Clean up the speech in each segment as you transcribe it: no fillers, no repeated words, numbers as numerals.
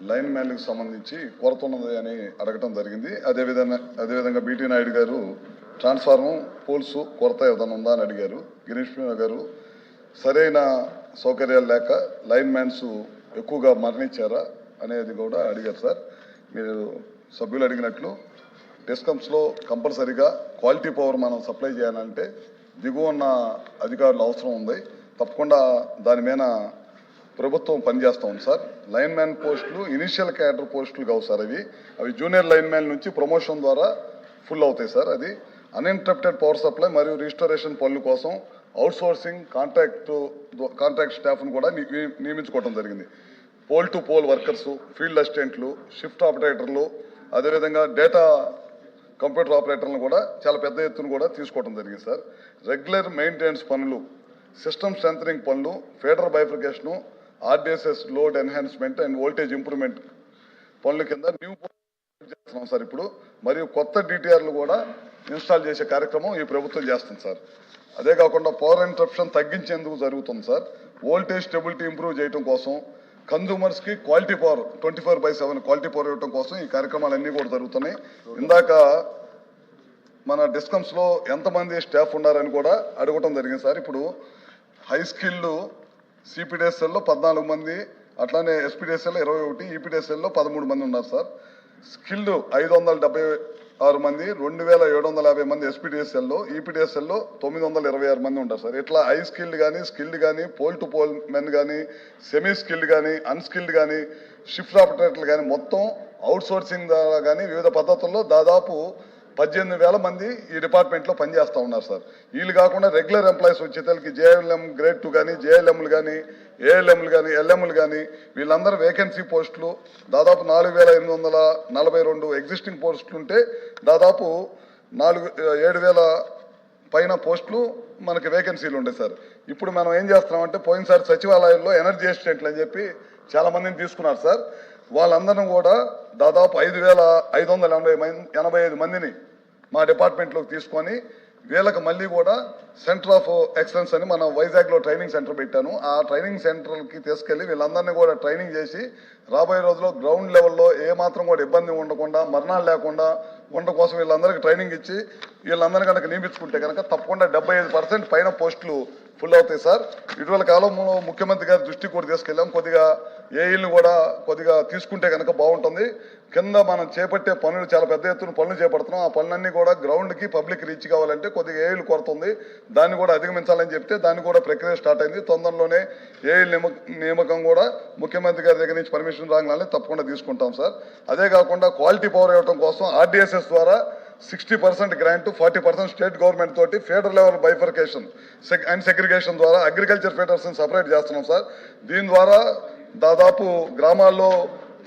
Line మ్యాన్లకు సంబంధించి కొరత ఉన్నది అని అడగటం జరిగింది. అదేవిధంగా బీటీ నాయుడు గారు ట్రాన్స్ఫార్మర్ పోల్స్ కొరత ఏదైనా ఉందా అని అడిగారు. గిరీష్ గారు సరైన సౌకర్యాలు లేక లైన్ మ్యాన్స్ ఎక్కువగా మరణించారా అనేది కూడా అడిగారు సార్. మీరు సభ్యులు అడిగినట్లు డిస్కమ్స్లో కంపల్సరీగా క్వాలిటీ పవర్ మనం సప్లై చేయాలంటే దిగువ ఉన్న అధికారులు అవసరం ఉంది. తప్పకుండా దాని మీద ప్రభుత్వం పనిచేస్తూ ఉంది సార్. లైన్ మ్యాన్ పోస్టులు ఇనిషియల్ క్యాడర్ పోస్టులు కావు సార్. అవి జూనియర్ లైన్ మ్యాన్ నుంచి ప్రమోషన్ ద్వారా ఫుల్ అవుతాయి సార్. అది అన్ఇంటరప్టెడ్ పవర్ సప్లై మరియు రిజిస్టరేషన్ పనుల కోసం అవుట్సోర్సింగ్ కాంట్రాక్ట్ స్టాఫ్ను కూడా నియమించుకోవడం జరిగింది. Pole to pole workers, field అసిస్టెంట్లు, షిఫ్ట్ ఆపరేటర్లు, అదేవిధంగా డేటా కంప్యూటర్ ఆపరేటర్లను కూడా చాలా పెద్ద ఎత్తున కూడా తీసుకోవడం జరిగింది సార్. రెగ్యులర్ మెయింటెనెన్స్ పనులు, సిస్టమ్ స్ట్రెంథనింగ్ పనులు, feeder bifurcation, RDSS load enhancement and voltage improvement పనుల కింద న్యూ చేస్తున్నాం సార్ ఇప్పుడు. మరియు కొత్త డిటిఆర్లు కూడా ఇన్స్టాల్ చేసే కార్యక్రమం ఈ ప్రభుత్వం చేస్తుంది సార్. అదే కాకుండా పవర్ ఇంటరప్షన్ తగ్గించేందుకు జరుగుతుంది సార్. వోల్టేజ్ స్టెబిలిటీ ఇంప్రూవ్ చేయడం కోసం, కన్జ్యూమర్స్కి క్వాలిటీ పవర్ 24/7 క్వాలిటీ పవర్ ఇవ్వడం కోసం ఈ కార్యక్రమాలన్నీ కూడా జరుగుతున్నాయి. ఇందాక మన డిస్కమ్స్లో ఎంతమంది స్టాఫ్ ఉన్నారని కూడా అడగటం జరిగింది సార్. ఇప్పుడు హై స్కిల్డ్ సిపిడిఎస్ఎల్లో 14 మంది, అట్లానే ఎస్పీడిఎస్ఎల్లో 21, ఈపీడిఎస్ఎల్లో 13 మంది ఉన్నారు సార్. స్కిల్డ్ 576 మంది, 2750 మంది ఎస్పీడిఎస్ఎల్లో, ఈపీడిఎస్ఎల్లో 926 మంది ఉంటారు సార్. ఇట్లా హై స్కిల్డ్ కానీ పోల్ టు పోల్ మెన్ కానీ, సెమీ స్కిల్డ్ కానీ, అన్స్కిల్డ్ కానీ, షిఫ్ట్ ఆపరేటర్లు కానీ మొత్తం అవుట్సోర్సింగ్ ద్వారా కానీ వివిధ పద్ధతుల్లో దాదాపు 18,000 మంది ఈ డిపార్ట్మెంట్లో పనిచేస్తూ ఉన్నారు సార్. వీళ్ళు కాకుండా రెగ్యులర్ ఎంప్లాయీస్ వచ్చేసరికి జేఎల్ఎం గ్రేడ్ 2 కానీ, జేఎల్ఎంలు కానీ, ఏఎల్ఎంలు కానీ, ఎల్ఎంలు కానీ వీళ్ళందరూ వేకెన్సీ పోస్టులు దాదాపు 4,842 ఎగ్జిస్టింగ్ పోస్టులు ఉంటే దాదాపు 7,000 పైన పోస్టులు మనకి వేకెన్సీలు ఉంటాయి సార్. ఇప్పుడు మనం ఏం చేస్తున్నామంటే పోయినసారి సచివాలయంలో ఎనర్జీ అసిస్టెంట్లు అని చెప్పి చాలా మందిని తీసుకున్నారు సార్. వాళ్ళందరం కూడా దాదాపు 5,585 మందిని మా డిపార్ట్మెంట్లోకి తీసుకొని వీళ్ళకి మళ్ళీ కూడా సెంటర్ ఆఫ్ ఎక్సలెన్స్ అని మనం వైజాగ్లో ట్రైనింగ్ సెంటర్ పెట్టాను. ఆ ట్రైనింగ్ సెంటర్కి తీసుకెళ్ళి వీళ్ళందరినీ కూడా ట్రైనింగ్ చేసి రాబోయే రోజుల్లో గ్రౌండ్ లెవెల్లో ఏమాత్రం కూడా ఇబ్బంది ఉండకుండా, మరణాలు లేకుండా ఉండడం కోసం వీళ్ళందరికీ ట్రైనింగ్ ఇచ్చి వీళ్ళందరినీ కనుక నియమించుకుంటే కనుక తప్పకుండా 75% పైన పోస్టులు ఫుల్ అవుతాయి సార్. ఇటీవల కాలంలో ముఖ్యమంత్రి గారి దృష్టికి కూడా తీసుకెళ్ళాం. కొద్దిగా ఏఈలను కూడా కొద్దిగా తీసుకుంటే కనుక బాగుంటుంది. కింద మనం చేపట్టే పనులు చాలా పెద్ద ఎత్తున పనులు చేపడుతున్నాం. ఆ పనులన్నీ కూడా గ్రౌండ్కి పబ్లిక్ రీచ్ కావాలంటే కొద్దిగా ఏఈలు కొరత ఉంది. దాన్ని కూడా అధిగమించాలని చెప్తే దాన్ని కూడా ప్రక్రియ స్టార్ట్ అయింది. తొందరలోనే ఏఈల నియామకం కూడా ముఖ్యమంత్రి గారి దగ్గర నుంచి పర్మిషన్ రాగానే తప్పకుండా తీసుకుంటాం సార్. అదే కాకుండా క్వాలిటీ పవర్ ఇవ్వడం కోసం ఆర్డిఎస్ఎస్ ద్వారా 60% గ్రాంట్, 40% స్టేట్ గవర్నమెంట్ తోటి feeder level bifurcation and segregation ద్వారా అగ్రికల్చర్ ఫీడర్స్ని సపరేట్ చేస్తున్నాం సార్. దీని ద్వారా దాదాపు గ్రామాల్లో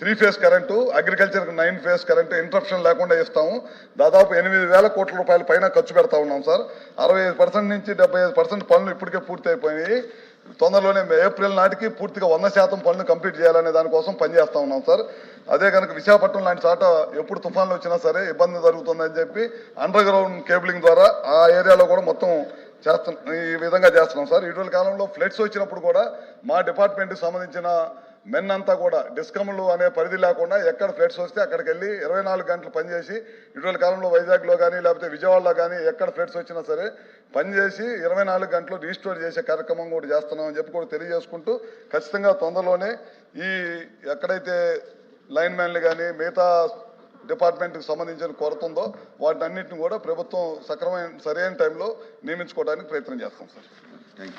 3 ఫేజ్ కరెంటు, అగ్రికల్చర్కి 9 ఫేజ్ కరెంటు ఇంటరప్షన్ లేకుండా ఇస్తాము. దాదాపు 8,000 కోట్ల రూపాయల పైన ఖర్చు పెడతా ఉన్నాం సార్. 65% నుంచి 75% పనులు ఇప్పటికే పూర్తి అయిపోయినాయి. తొందరలోనే ఏప్రిల్ నాటికి పూర్తిగా 100% పనులు కంప్లీట్ చేయాలనే దానికోసం పనిచేస్తూ ఉన్నాం సార్. అదే కనుక విశాఖపట్నం లాంటి చోట ఎప్పుడు తుఫాన్లు వచ్చినా సరే ఇబ్బంది జరుగుతుందని చెప్పి అండర్ గ్రౌండ్ కేబులింగ్ ద్వారా ఆ ఏరియాలో కూడా మొత్తం ఈ విధంగా చేస్తున్నాం సార్. ఇటీవల కాలంలో ఫ్లడ్స్ వచ్చినప్పుడు కూడా మా డిపార్ట్మెంట్కి సంబంధించిన మెన్ అంతా కూడా డిస్కమ్లు అనే పరిధి లేకుండా ఎక్కడ ఫ్లడ్స్ వస్తే అక్కడికి వెళ్ళి 24 గంటలు పనిచేసి ఇటీవల కాలంలో వైజాగ్లో కానీ లేకపోతే విజయవాడలో కానీ ఎక్కడ ఫ్లడ్స్ వచ్చినా సరే పనిచేసి 24 గంటలు రీస్టోర్ చేసే కార్యక్రమం కూడా చేస్తున్నామని చెప్పి కూడా తెలియజేసుకుంటూ ఖచ్చితంగా తొందరలోనే ఈ ఎక్కడైతే లైన్ మ్యాన్లు కానీ మిగతా డిపార్ట్మెంట్కి సంబంధించిన కొరత ఉందో వాటిని అన్నింటిని కూడా ప్రభుత్వం సరైన టైంలో నియమించుకోవడానికి ప్రయత్నం చేస్తాం సార్. Thank you.